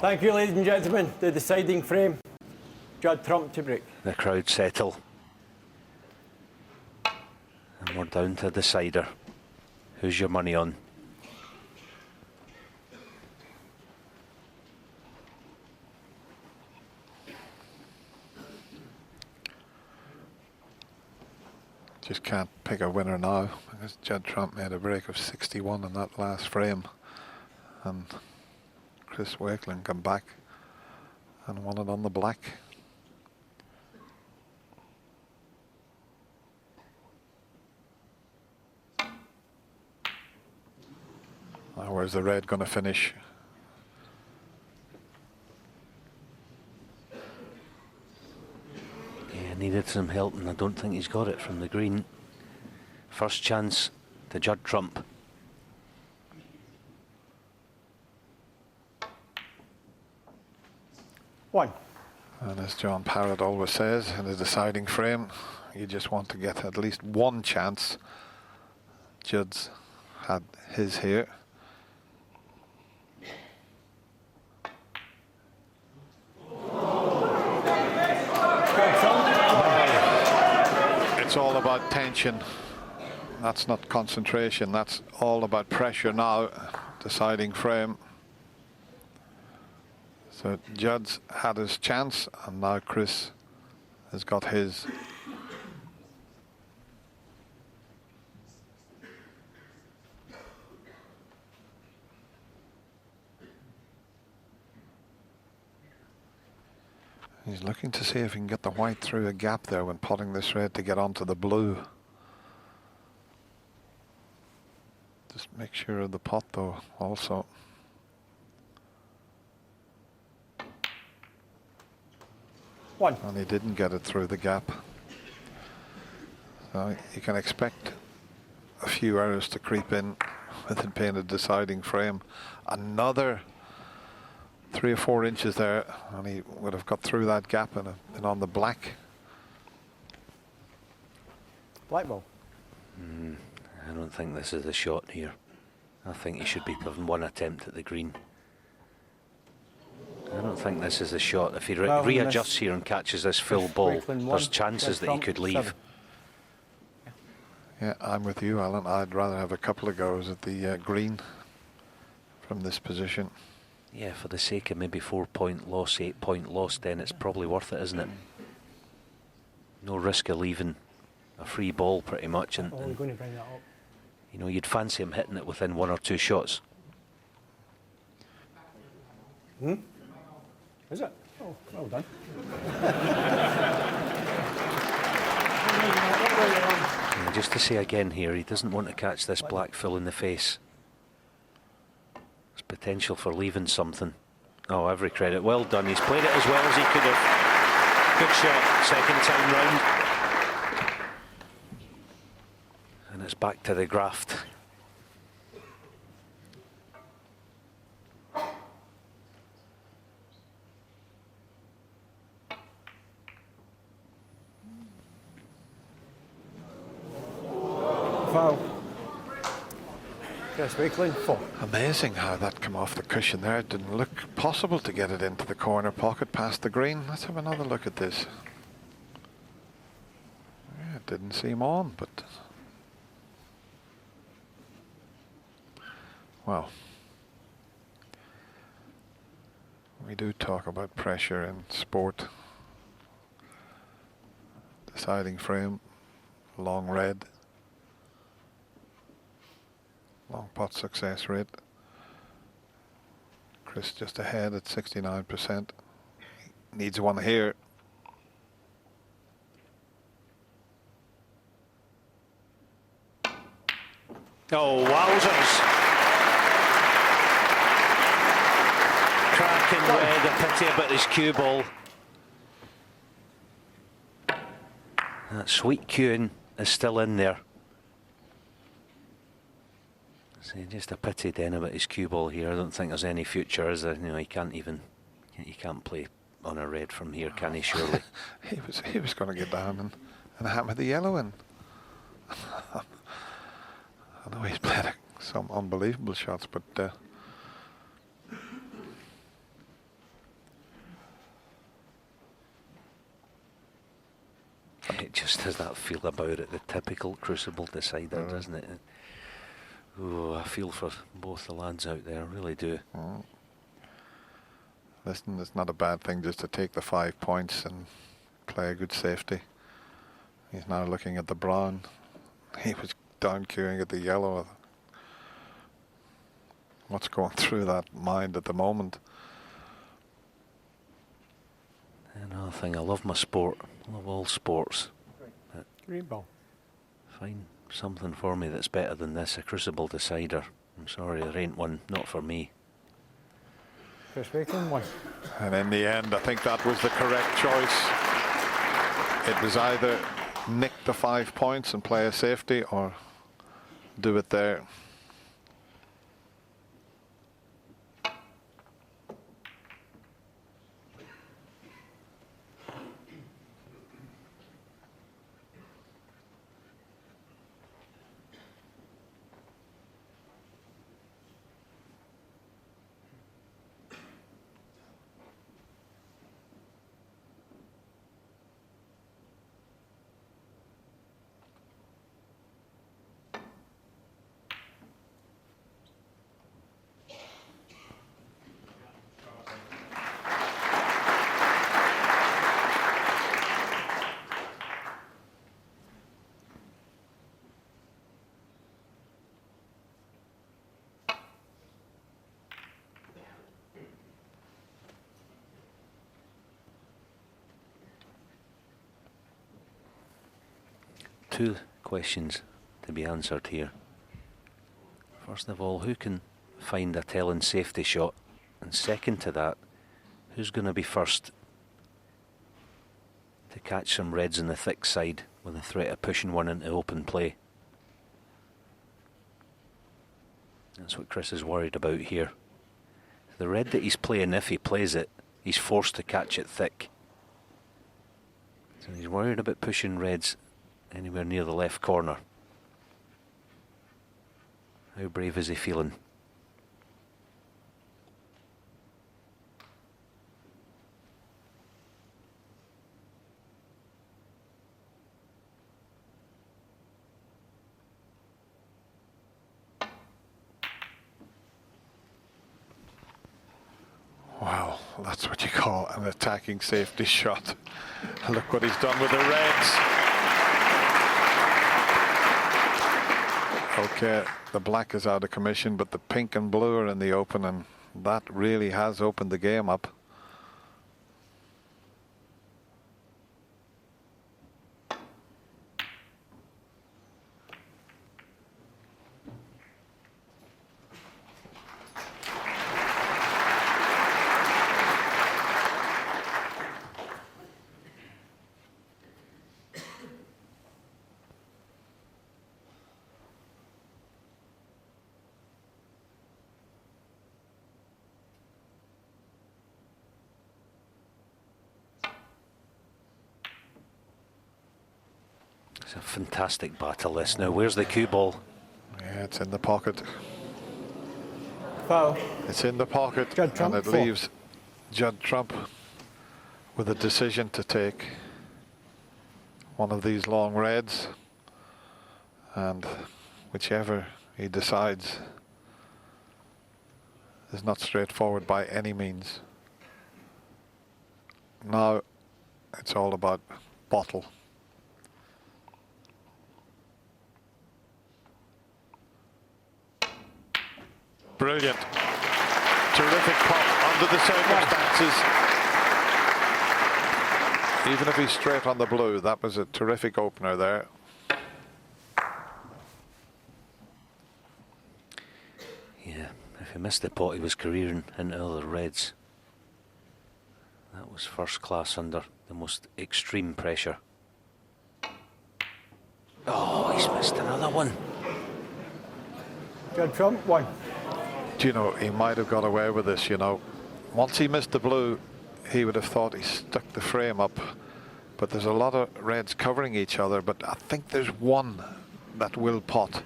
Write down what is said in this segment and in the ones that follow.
Thank you, ladies and gentlemen. The deciding frame. Judd Trump to break. The crowd settle. And we're down to a decider. Who's your money on? Just can't pick a winner now because Judd Trump made a break of 61 in that last frame, and Chris Wakelin come back and won it on the black. Now where's the red going to finish? Needed some help, and I don't think he's got it from the green. First chance to Judd Trump. One. And as John Parrott always says, in the deciding frame, you just want to get at least one chance. Judd's had his here. It's all about tension. That's not concentration. That's all about pressure now. Deciding frame. So Judd's had his chance, and now Chris has got his. He's looking to see if he can get the white through a gap there when potting this red to get onto the blue. Just make sure of the pot though also. One. And he didn't get it through the gap. So you can expect a few errors to creep in with it being a deciding frame. Another 3 or 4 inches there, and he would have got through that gap and on the black. Black ball. I don't think this is the shot here. I think he should be given one attempt at the green. I don't think this is the shot. If he readjusts here and catches this full ball, there's chances that he could leave. Yeah, I'm with you, Alan. I'd rather have a couple of goes at the green from this position. Yeah, for the sake of maybe 4-point loss, 8-point loss, then it's probably worth it, isn't it? No risk of leaving a free ball pretty much, and we're going to bring that up. You know, you'd fancy him hitting it within 1 or 2 shots. Is it? Oh, well done. Yeah, just to say again here, he doesn't want to catch this black full in the face. There's potential for leaving something. Oh, every credit. Well done. He's played it as well as he could have. Good shot, second time round. And it's back to the graft. Foul. Chris Wakelin, 4. Amazing how that came off the cushion there. It didn't look possible to get it into the corner pocket past the green. Let's have another look at this. Yeah, it didn't seem on, but... well, we do talk about pressure in sport. Deciding frame, long red. Long pot success rate. Chris just ahead at 69%. Needs one here. Oh, wowzers. Cracking red, a pity about his cue ball. That sweet cueing is still in there. Just a pity then about his cue ball here. I don't think there's any future, is there? You know, he can't play on a red from here, can he? Surely. he was going to get down and hammer the yellow in. I know he's played some unbelievable shots, but It just has that feel about it, the typical Crucible decider, doesn't it? Oh, I feel for both the lads out there, I really do. Listen, it's not a bad thing just to take the 5 points and play a good safety. He's now looking at the brown. He was down queuing at the yellow. What's going through that mind at the moment? Another thing, I love my sport. I love all sports. Green ball. Find something for me that's better than this, a Crucible decider. I'm sorry, there ain't one, not for me. Chris Wakelin won. And in the end, I think that was the correct choice. It was either nick the 5 points and play a safety or do it there. Two questions to be answered here. First of all, who can find a telling safety shot? And second to that, who's going to be first to catch some reds on the thick side with the threat of pushing one into open play? That's what Chris is worried about here. The red that he's playing, if he plays it, he's forced to catch it thick. So he's worried about pushing reds anywhere near the left corner. How brave is he feeling? Wow, that's what you call an attacking safety shot. Look what he's done with the reds. Okay, the black is out of commission, but the pink and blue are in the open, and that really has opened the game up. It's a fantastic battle this. Now, where's the cue ball? Yeah, it's in the pocket. Foul. It's in the pocket, Judd Trump, and it 4. leaves Judd Trump with a decision to take. One of these long reds, and whichever he decides is not straightforward by any means. Now it's all about bottle. Brilliant. Terrific pot under the circumstances. Even if he's straight on the blue, that was a terrific opener there. Yeah, if he missed the pot, he was careering into other reds. That was first class under the most extreme pressure. Oh, he's missed another one. Judd Trump won. Do you know, he might have got away with this, you know. Once he missed the blue, he would have thought he stuck the frame up. But there's a lot of reds covering each other, but I think there's one that will pot.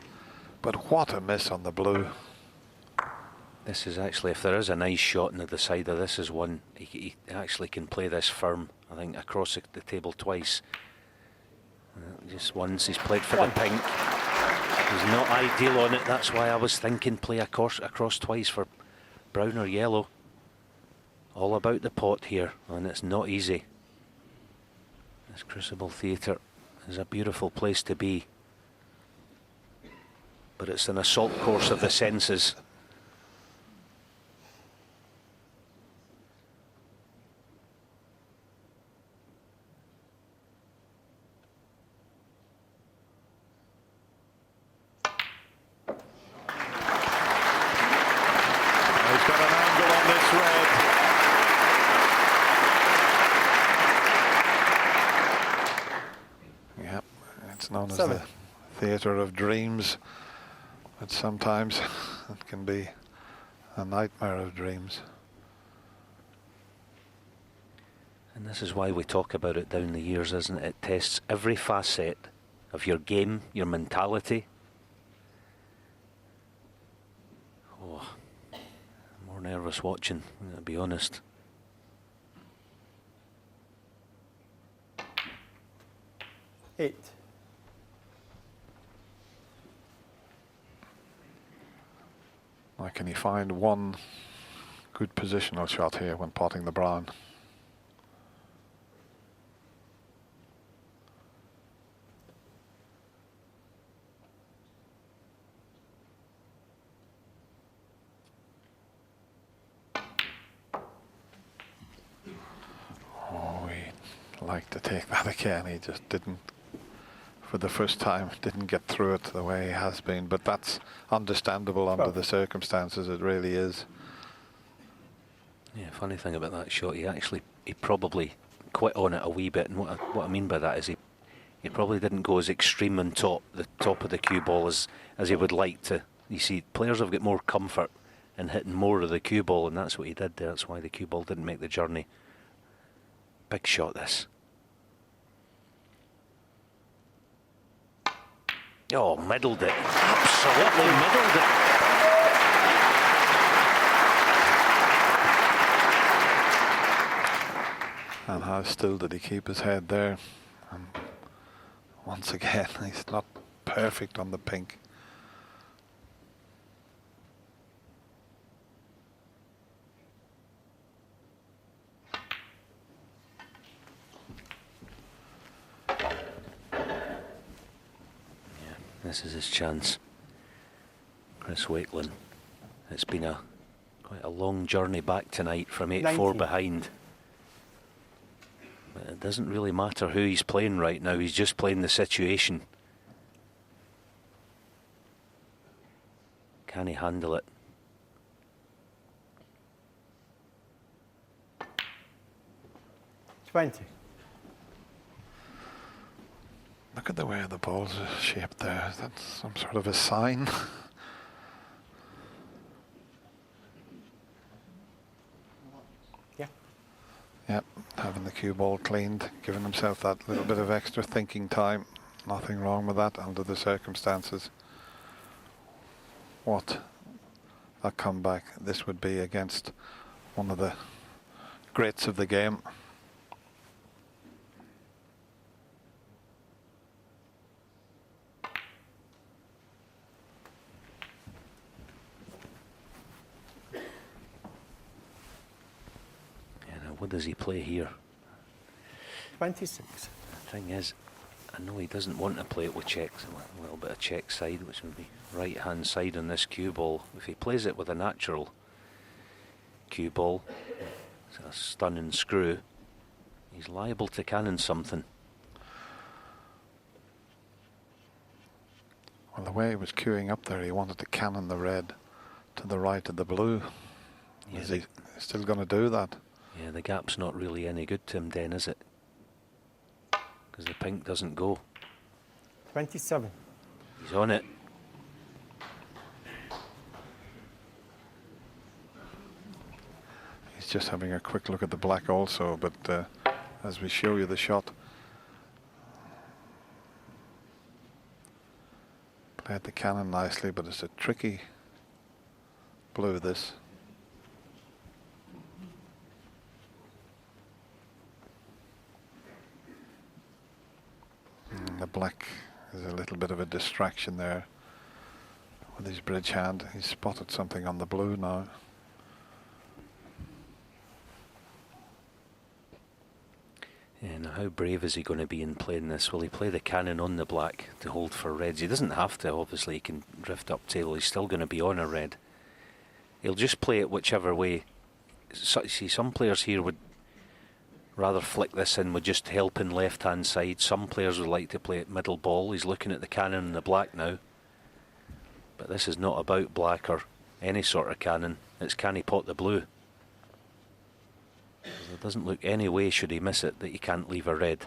But what a miss on the blue. This is actually, if there is a nice shot on the decider, this is one. He actually can play this firm, I think, across the table twice. Just once he's played for the pink. He's not ideal on it. That's why I was thinking play across twice for brown or yellow. All about the pot here, and it's not easy. This Crucible Theatre is a beautiful place to be, but it's an assault course of the senses. He's got an angle on this red. Yep, it's known as the theatre of dreams, but sometimes it can be a nightmare of dreams. And this is why we talk about it down the years, isn't it? It tests every facet of your game, your mentality. Oh, I'm more nervous watching, to be honest. Eight. Now, can he find one good positional shot here when potting the brown? Oh, he'd like to take that again. He just didn't, for the first time, didn't get through it the way he has been. But that's understandable under the circumstances. It really is. Yeah, funny thing about that shot, he probably quit on it a wee bit. And what I mean by that is he probably didn't go as extreme on the top of the cue ball as he would like to. You see, players have got more comfort in hitting more of the cue ball, and that's what he did there. That's why the cue ball didn't make the journey. Big shot, this. Oh, middled it. Absolutely middled it. And how still did he keep his head there? And once again, he's not perfect on the pink. This is his chance. Chris Wakelin. It's been quite a long journey back tonight from 8-4 behind. But it doesn't really matter who he's playing right now, he's just playing the situation. Can he handle it? Look at the way the ball's shaped there. Is that some sort of a sign? Yeah. Yep, having the cue ball cleaned, giving himself that little bit of extra thinking time. Nothing wrong with that under the circumstances. What a comeback this would be against one of the greats of the game. What does he play here? 26. The thing is, I know he doesn't want to play it with checks, a little bit of check side, which would be right hand side on this cue ball. If he plays it with a natural cue ball, it's a stunning screw, he's liable to cannon something. Well, the way he was queuing up there, he wanted to cannon the red to the right of the blue. Yeah, Is he still going to do that? Yeah, the gap's not really any good to him then, is it? Because the pink doesn't go. 27. He's on it. He's just having a quick look at the black also, but as we show you the shot, played the cannon nicely, but it's a tricky blue, this. The black is a little bit of a distraction there with his bridge hand. He's spotted something on the blue now. Yeah, now how brave is he going to be in playing this? Will he play the cannon on the black to hold for reds? He doesn't have to, obviously. He can drift up table. He's still going to be on a red. He'll just play it whichever way. See, some players here would rather flick this in with just helping left-hand side. Some players would like to play it middle ball. He's looking at the cannon and the black now. But this is not about black or any sort of cannon. It's can he pot the blue? There doesn't look any way, should he miss it, that he can't leave a red.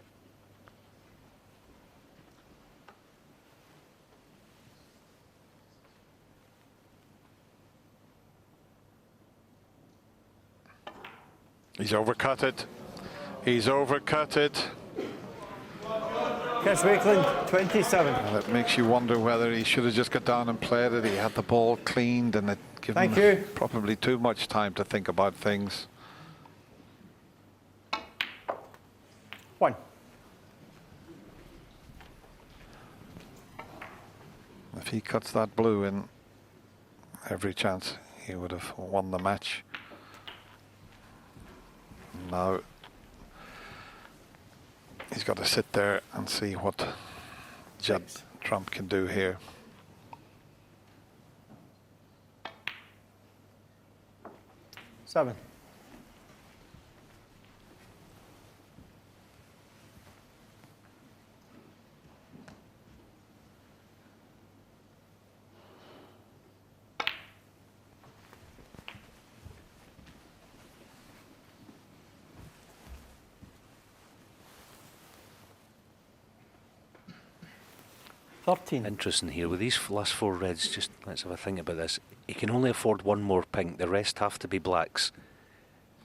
He's overcut it. He's overcut it. Chris Wakelin, 27. And it makes you wonder whether he should have just got down and played it. He had the ball cleaned and it given him probably too much time to think about things. 1. If he cuts that blue in, every chance he would have won the match. Now he's got to sit there and see what Judd Trump can do here. Seven. Interesting here with these last 4 reds. Just let's have a think about this. He can only afford 1 more pink. The rest have to be blacks.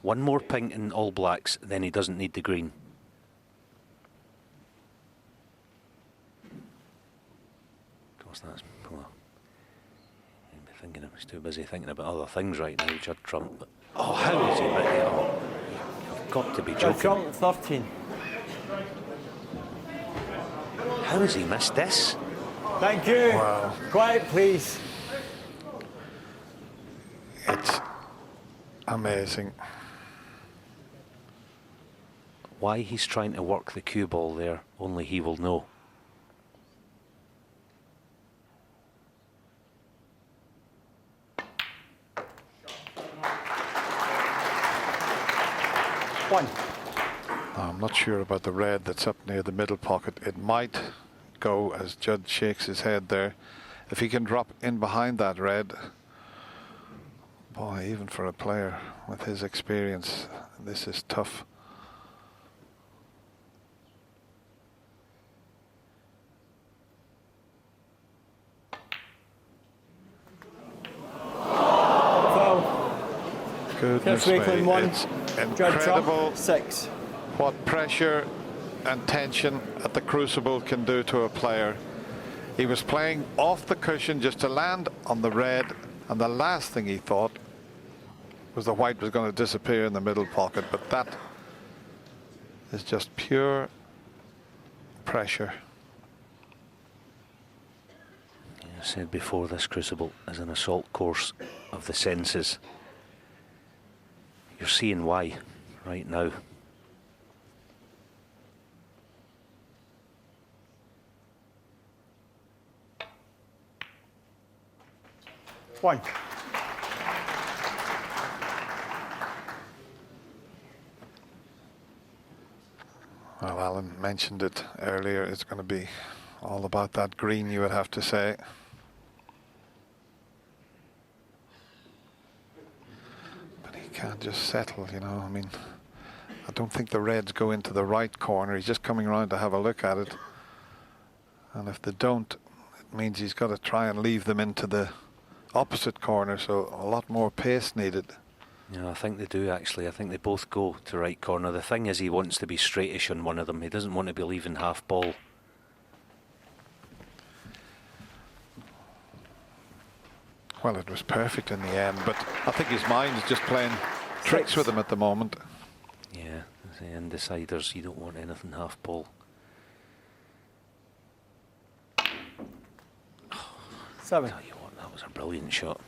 1 more pink in all blacks, then he doesn't need the green. Of course, that's he's too busy thinking about other things right now, Judd Trump. But, oh, how is he? Oh, you've got to be joking. Trump, 13. How has he missed this? Thank you. Wow. Quiet, please. It's amazing. Why he's trying to work the cue ball there, only he will know. One. I'm not sure about the red that's up near the middle pocket. It might go as Judd shakes his head there. If he can drop in behind that red, boy, even for a player with his experience, this is tough. Goodness me, it's incredible 6. what pressure and tension at the crucible can do to a player. He was playing off the cushion just to land on the red, and the last thing he thought was the white was going to disappear in the middle pocket, but that is just pure pressure. I said before, this crucible is an assault course of the senses. You're seeing why right now. One. Well, Alan mentioned it earlier. It's going to be all about that green, you would have to say. But he can't just settle, you know. I mean, I don't think the reds go into the right corner. He's just coming around to have a look at it. And if they don't, it means he's got to try and leave them into the opposite corner, so a lot more pace needed. Yeah, I think they do actually. I think they both go to right corner. The thing is, he wants to be straightish on one of them. He doesn't want to be leaving half ball. Well, it was perfect in the end, but I think his mind is just playing tricks with him at the moment. Yeah, the indeciders, you don't want anything half ball. 7. Tell you what, that was a brilliant shot.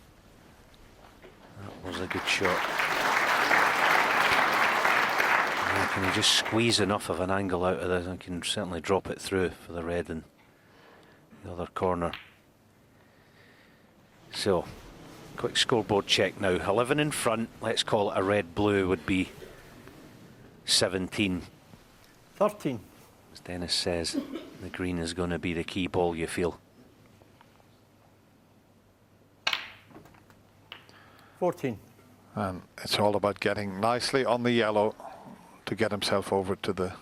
That was a good shot. Yeah, can you just squeeze enough of an angle out of this? I can certainly drop it through for the red in the other corner. So, quick scoreboard check now. 11 in front, let's call it a red-blue, would be 17. 13. As Dennis says, the green is going to be the key ball, you feel. 14. And it's all about getting nicely on the yellow to get himself over to the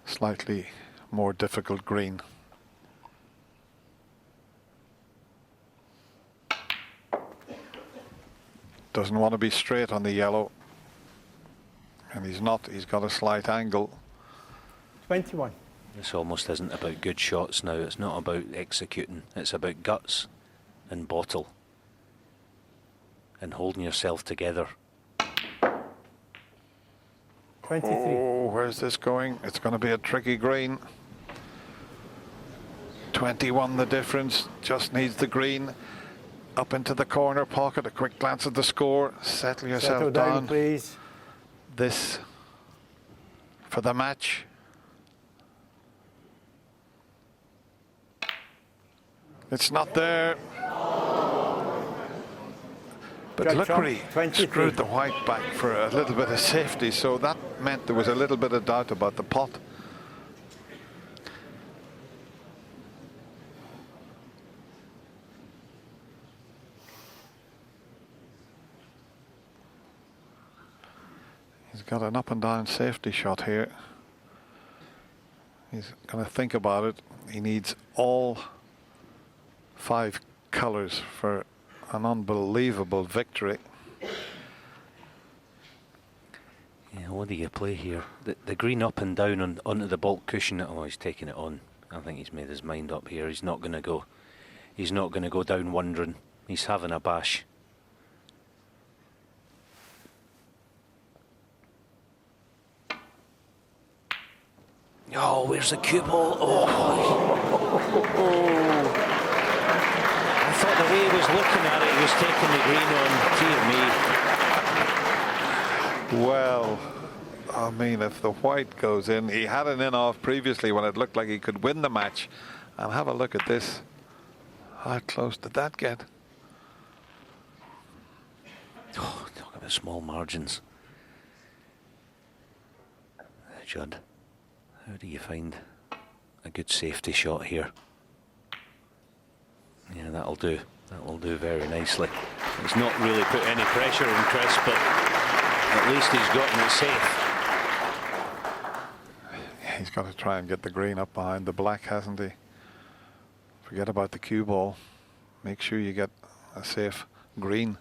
slightly more difficult green. Doesn't want to be straight on the yellow. And he's not. He's got a slight angle. 21. This almost isn't about good shots now. It's not about executing. It's about guts and bottle. And holding yourself together. 23. Oh, where's this going? It's going to be a tricky green. 21 the difference. Just needs the green. Up into the corner pocket. A quick glance at the score. Settle yourself Settle down, please. This for the match. It's not there. But Good Lookery shot. screwed the white back for a little bit of safety, so that meant there was a little bit of doubt about the pot. He's got an up and down safety shot here. He's going to think about it. He needs all 5 colours for an unbelievable victory. Yeah, what do you play here? The green up and down onto the baulk cushion. Oh, he's taking it on. I think he's made his mind up here. He's not going to go. He's not going to go down wondering. He's having a bash. Oh, where's the cue ball? Oh. I thought the way he was looking at it, he was taking the green on. Dear me. Well, I mean, if the white goes in, he had an in-off previously when it looked like he could win the match. And have a look at this. How close did that get? Oh, talk about small margins. Judd, how do you find a good safety shot here? Yeah, that'll do. That will do very nicely. It's not really put any pressure on Chris, but at least he's gotten it safe. He's got to try and get the green up behind the black, hasn't he? Forget about the cue ball. Make sure you get a safe green.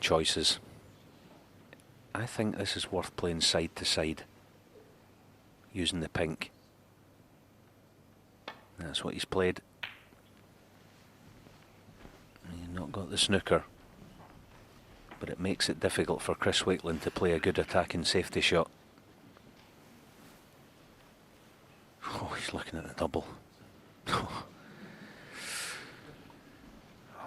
Choices. I think this is worth playing side to side, using the pink. That's what he's played. He's not got the snooker, but it makes it difficult for Chris Wakelin to play a good attacking safety shot. Oh, he's looking at the double.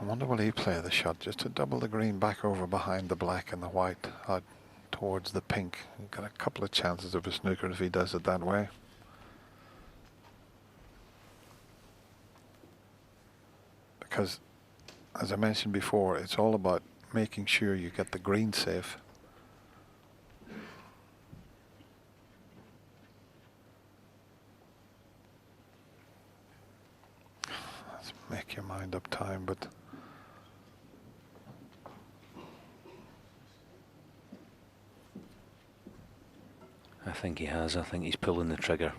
I wonder will he play the shot just to double the green back over behind the black and the white out towards the pink. He's got a couple of chances of a snooker if he does it that way. Because, as I mentioned before, it's all about making sure you get the green safe. Let's make your mind up time, but I think he has. I think he's pulling the trigger.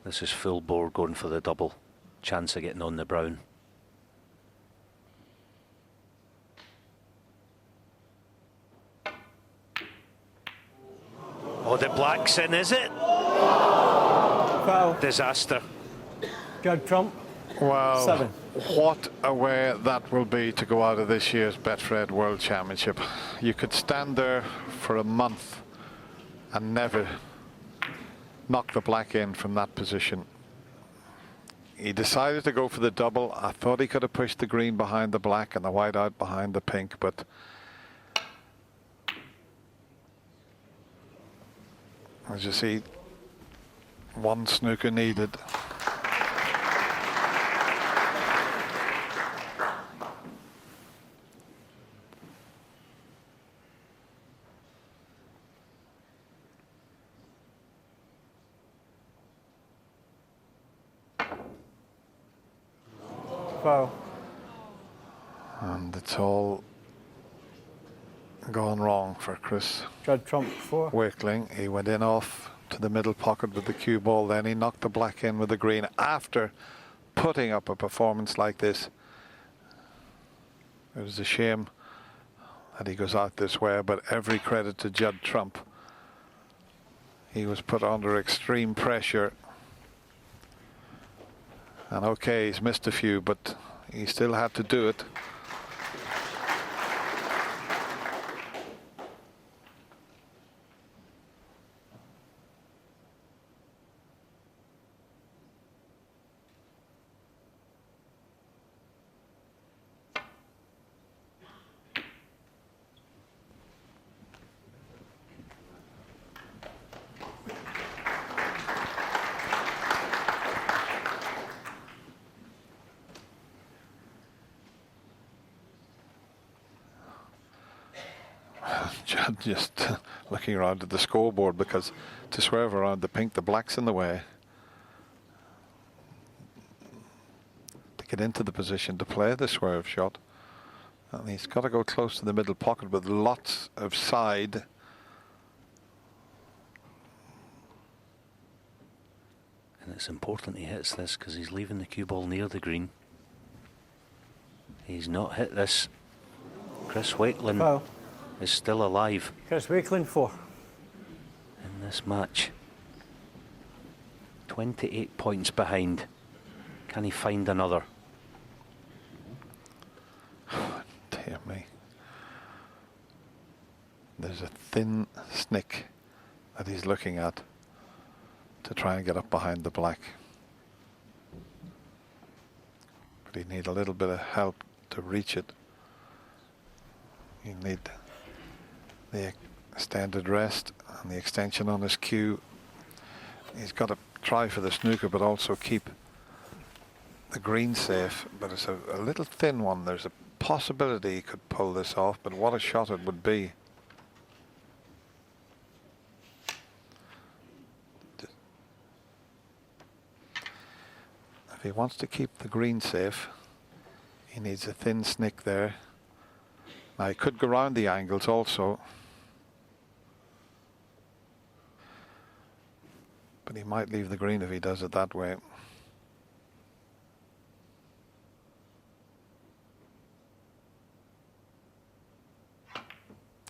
This is full bore going for the double. Chance of getting on the brown. Oh, the black's in, is it? Foul. Disaster. Judd Trump. Well, 7. what a way that will be to go out of this year's Betfred World Championship. You could stand there for a month and never knock the black in from that position. He decided to go for the double. I thought he could have pushed the green behind the black and the white out behind the pink, but as you see, one snooker needed. Foul. And it's all gone wrong for Chris Judd Trump 4. Wakelin. He went in off to the middle pocket with the cue ball, then he knocked the black in with the green after putting up a performance like this. It was a shame that he goes out this way, but every credit to Judd Trump. He was put under extreme pressure. And okay, he's missed a few, but he still had to do it. Judd just looking around at the scoreboard, because to swerve around the pink, the black's in the way. To get into the position to play the swerve shot. And he's got to go close to the middle pocket with lots of side. And it's important he hits this because he's leaving the cue ball near the green. He's not hit this. Chris Wakelin Foul. is still alive Chris Wakelin 4. in this match. 28 points behind. Can he find another? Dear me. There's a thin snick that he's looking at to try and get up behind the black. But he'd need a little bit of help to reach it. You need the extended rest and the extension on his cue. He's got to try for the snooker, but also keep the green safe. But it's a little thin one. There's a possibility he could pull this off, but what a shot it would be. If he wants to keep the green safe, he needs a thin snick there. Now he could go round the angles also, but he might leave the green if he does it that way.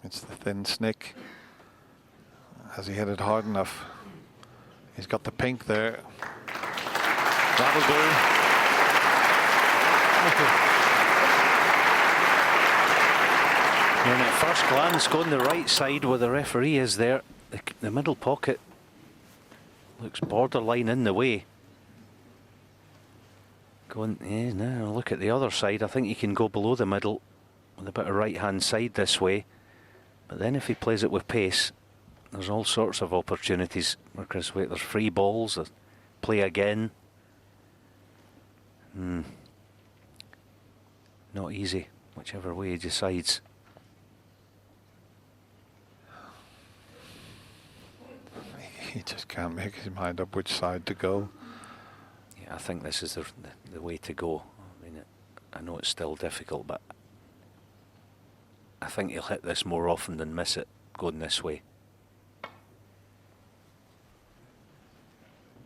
It's the thin snick. Has he hit it hard enough? He's got the pink there. That'll do. And at first glance, going the right side where the referee is there, the middle pocket looks borderline in the way. Going, yeah, now look at the other side. I think he can go below the middle with a bit of right-hand side this way. But then if he plays it with pace, there's all sorts of opportunities for Chris Wakelin. There's free balls, there's play again. Not easy, whichever way he decides. He just can't make his mind up which side to go. Yeah, I think this is the way to go. I mean, I know it's still difficult, but I think he'll hit this more often than miss it going this way.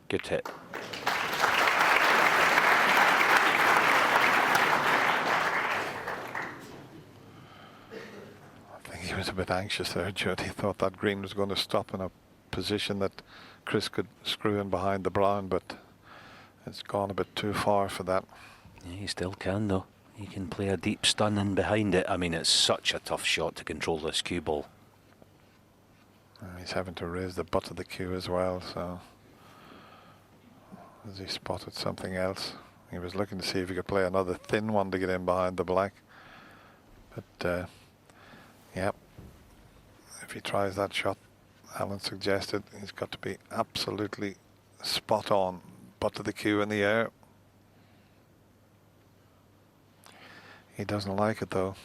Good hit. I think he was a bit anxious there, Judd. He thought that green was going to stop in a position that Chris could screw in behind the brown, but it's gone a bit too far for that. Yeah, he still can though. He can play a deep stun in behind it. I mean, it's such a tough shot to control this cue ball. He's having to raise the butt of the cue as well, so has he spotted something else? He was looking to see if he could play another thin one to get in behind the black, but yeah, if he tries that shot Alan suggested, he's got to be absolutely spot on, butt of the cue in the air. He doesn't like it though.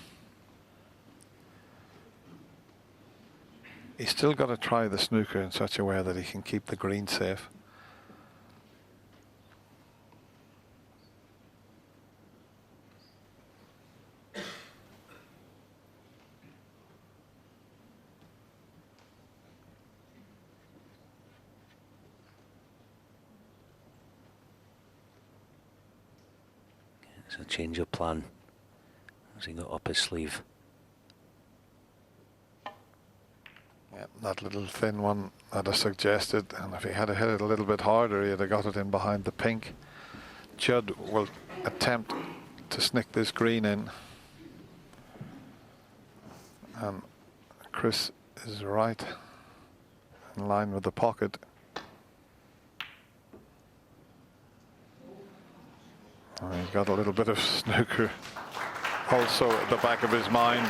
He's still got to try the snooker in such a way that he can keep the green safe. It's a change of plan. Has he got up his sleeve? Yeah, that little thin one that I suggested, and if he had hit it a little bit harder, he'd have got it in behind the pink. Judd will attempt to snick this green in, and Chris is right in line with the pocket. And he's got a little bit of snooker also at the back of his mind.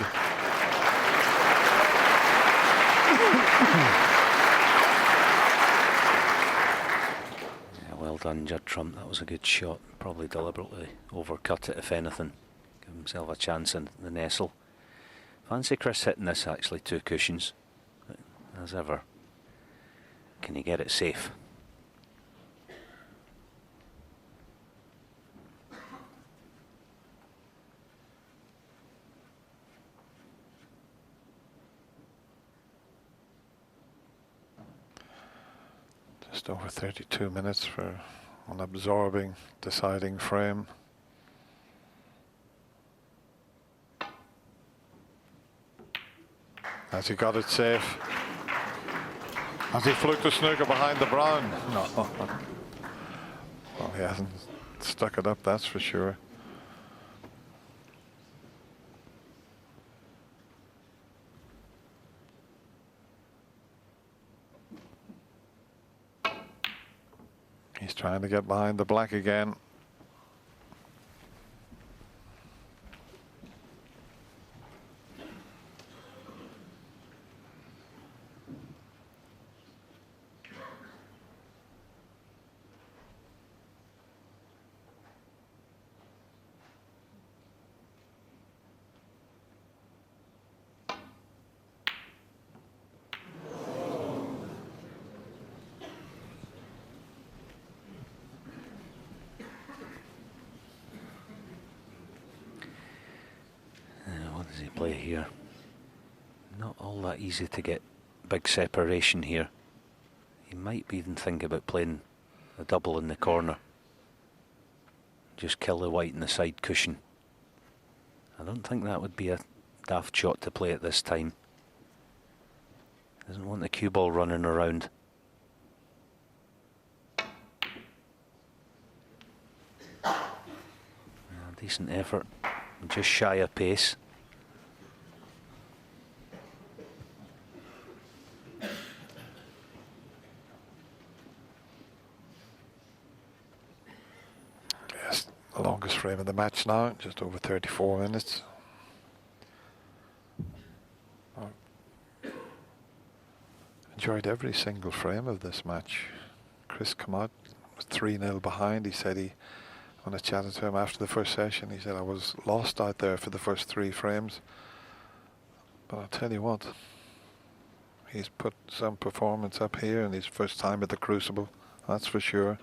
Yeah, well done, Judd Trump. That was a good shot. Probably deliberately overcut it, if anything. Give himself a chance in the nestle. Fancy Chris hitting this actually, 2 cushions. But as ever, can he get it safe? Just over 32 minutes for an absorbing, deciding frame. Has he got it safe? Has he fluked the snooker behind the brown? No. Well, he hasn't stuck it up, that's for sure. He's trying to get behind the black again. Play here. Not all that easy to get big separation here. He might even think about playing a double in the corner. Just kill the white in the side cushion. I don't think that would be a daft shot to play at this time. Doesn't want the cue ball running around. Decent effort. Just shy of pace. The longest frame of the match now, just over 34 minutes. Enjoyed every single frame of this match. Chris come out, was 3-0 behind. He said when I chatted to him after the first session, he said I was lost out there for the first 3 frames. But I'll tell you what, he's put some performance up here in his first time at the Crucible, that's for sure.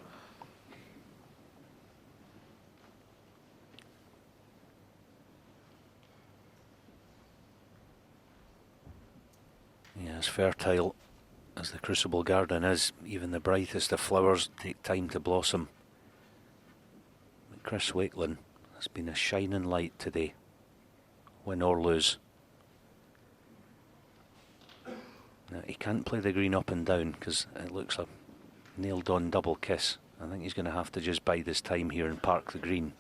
As fertile as the Crucible garden is, even the brightest of flowers take time to blossom. But Chris Wakelin has been a shining light today, win or lose. Now, he can't play the green up and down because it looks a nailed on double kiss. I think he's going to have to just bide his time here and park the green.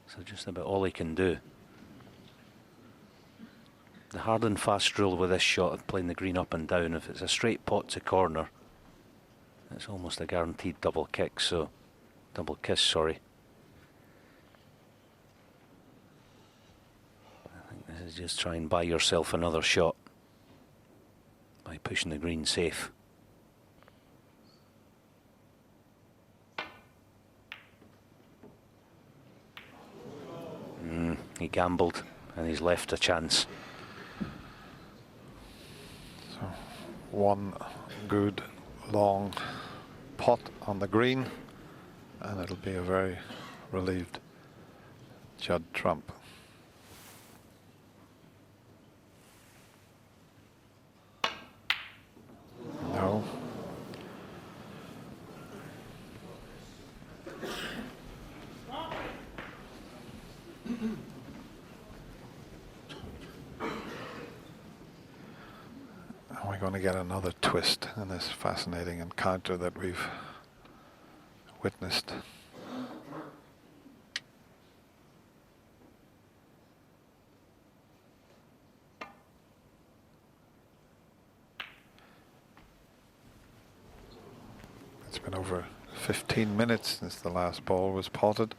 So just about all he can do. The hard and fast rule with this shot of playing the green up and down, if it's a straight pot to corner, it's almost a guaranteed double kick, so double kiss, sorry. I think this is just try and buy yourself another shot by pushing the green safe. He gambled and he's left a chance. So one good long pot on the green, and it'll be a very relieved Judd Trump. No. Are we going to get another twist in this fascinating encounter that we've witnessed? It's been over 15 minutes since the last ball was potted.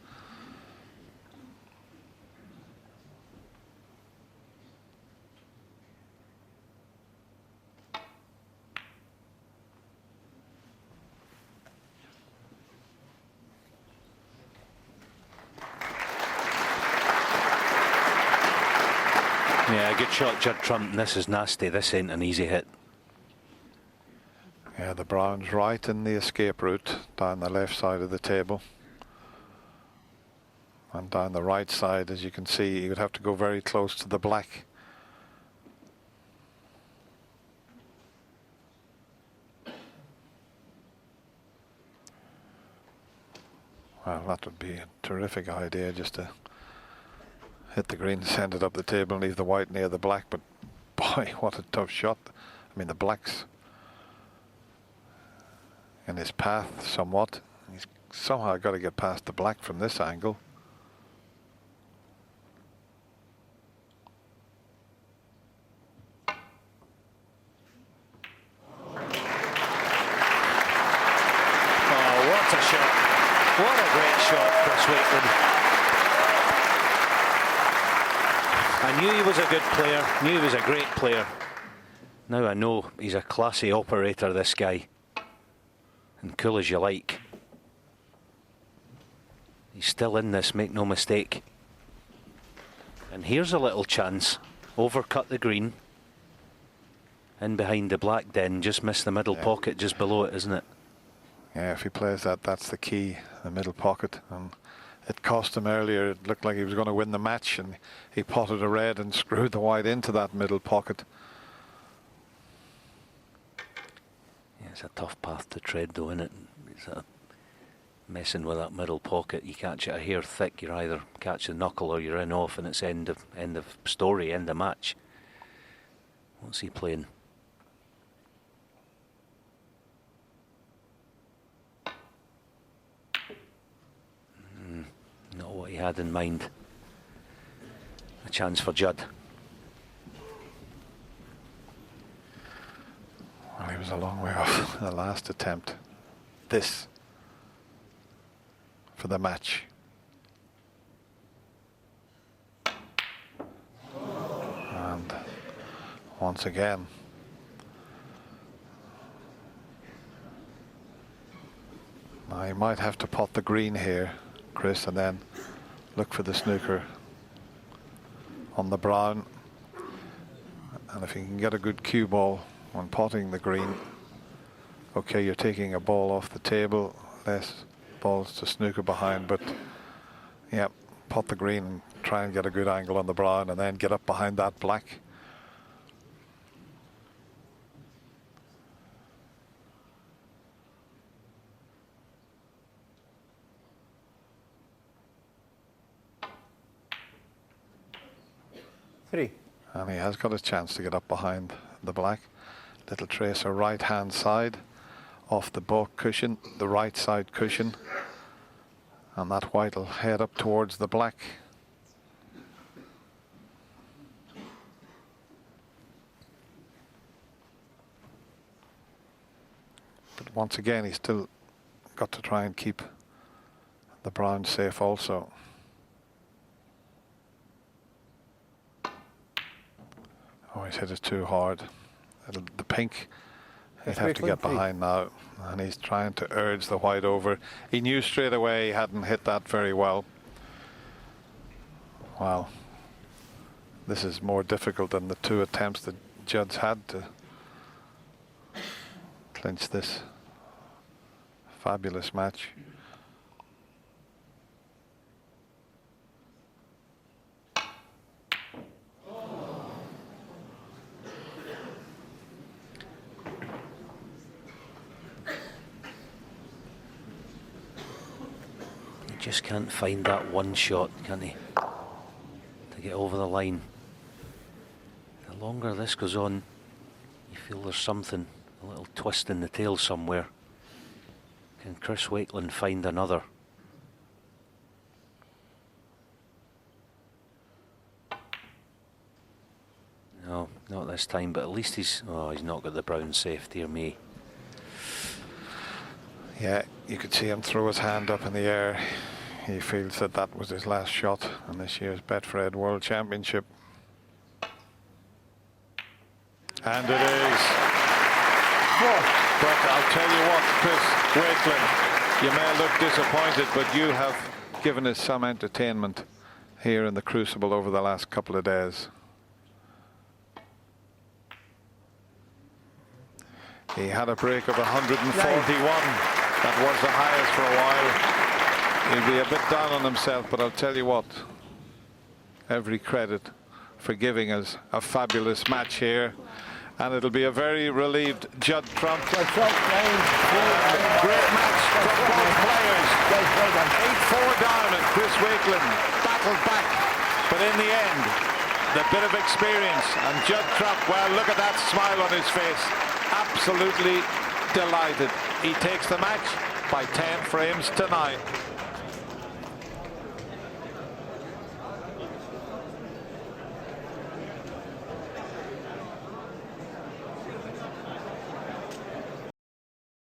Yeah, good shot, Judd Trump. This is nasty. This ain't an easy hit. Yeah, the brown's right in the escape route down the left side of the table. And down the right side, as you can see, you would have to go very close to the black. Well, that would be a terrific idea, just to hit the green, send it up the table and leave the white near the black. But boy, what a tough shot. I mean, the black's in his path somewhat. He's somehow got to get past the black from this angle. Oh, what a shot. What a great shot, Chris Wakelin. I knew he was a good player, knew he was a great player. Now I know he's a classy operator, this guy. And cool as you like. He's still in this, make no mistake. And here's a little chance. Overcut the green. In behind the black then, just missed the middle pocket just below it, isn't it? Yeah, if he plays that, that's the key, the middle pocket. And it cost him earlier. It looked like he was going to win the match, and he potted a red and screwed the white into that middle pocket. Yeah, it's a tough path to tread though, isn't it? It's messing with that middle pocket. You catch it a hair thick, you're either catch the knuckle or you're in off, and it's end of story, end of match. What's he playing? Not what he had in mind. A chance for Judd. Well, he was a long way off the last attempt. This for the match. And once again, now he might have to pot the green here, Chris, and then look for the snooker on the brown. And if he can get a good cue ball when potting the green, okay, you're taking a ball off the table, less balls to snooker behind, but yeah, pot the green and try and get a good angle on the brown, and then get up behind that black. Three. And he has got a chance to get up behind the black. Little tracer right hand side off the buck cushion, the right side cushion, and that white will head up towards the black. But once again, he's still got to try and keep the brown safe also. Oh, he's hit it too hard. The pink, he'd have to get behind now, and he's trying to urge the white over. He knew straight away he hadn't hit that very well. Wow. This is more difficult than the 2 attempts that Judd's had to clinch this fabulous match. Just can't find that one shot, can he, to get over the line. The longer this goes on, you feel there's something, a little twist in the tail somewhere. Can Chris Wakelin find another? No, not this time, but at least he's not got the brown safe, dear me. Yeah, you could see him throw his hand up in the air. He feels that that was his last shot on this year's Betfred World Championship. And it is. But I'll tell you what, Chris Wakelin, you may look disappointed, but you have given us some entertainment here in the Crucible over the last couple of days. He had a break of 141. That was the highest for a while. He'll be a bit down on himself, but I'll tell you what, every credit for giving us a fabulous match here. And it'll be a very relieved Judd Trump. Great match from both players. 8-4 down, and Chris Wakelin battled back. But in the end, the bit of experience. And Judd Trump, well, look at that smile on his face. Absolutely delighted. He takes the match by 10 frames to 9.